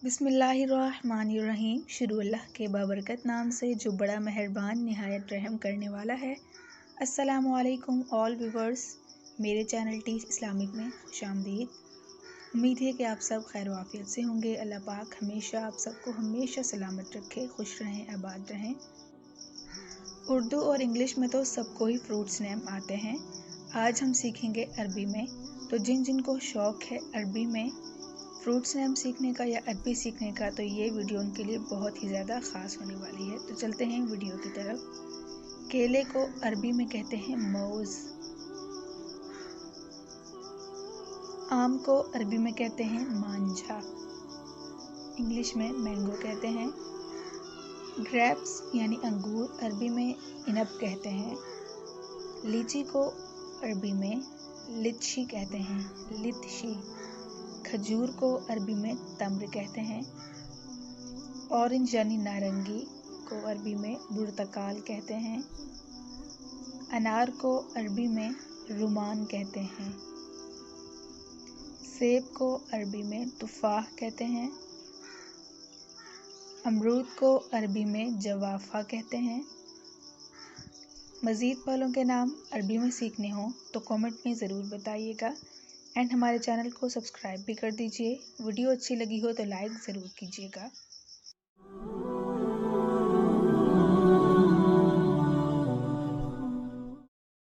बिस्मिल्लाहिर्रहमानिर्रहीम। शुरू अल्लाह के बाबरकत नाम से जो बड़ा मेहरबान निहायत रहम करने वाला है। अस्सलामु अलैकुम ऑल व्यूवर्स, मेरे चैनल टीच इस्लामिक में खुशामदीद। उम्मीद है कि आप सब खैर वाफियत से होंगे। अल्लाह पाक हमेशा आप सबको हमेशा सलामत रखे, खुश रहें, आबाद रहें। उर्दू और इंग्लिश में तो सबको ही फ्रूट्स नेम आते हैं। आज हम सीखेंगे अरबी में। तो जिन जिन को शौक़ है अरबी में फ्रूट्स नेम सीखने का या अरबी सीखने का, तो ये वीडियो उनके लिए बहुत ही ज़्यादा ख़ास होने वाली है। तो चलते हैं वीडियो की तरफ। केले को अरबी में कहते हैं मौज़। आम को अरबी में कहते हैं मांझा, इंग्लिश में मैंगो कहते हैं। ग्रेप्स यानी अंगूर अरबी में इनब कहते हैं। लीची को अरबी में लिच्ची कहते हैं, लित्शी। खजूर को अरबी में तम्र कहते हैं। ऑरेंज यानी नारंगी को अरबी में बुर्तकाल कहते हैं। अनार को अरबी में रुमान कहते हैं। सेब को अरबी में तुफ़ाह कहते हैं। अमरूद को अरबी में जवाफ़ा कहते हैं। मज़ीद फलों के नाम अरबी में सीखने हों तो कमेंट में ज़रूर बताइएगा। एंड हमारे चैनल को सब्सक्राइब भी कर दीजिए। वीडियो अच्छी लगी हो तो लाइक ज़रूर कीजिएगा।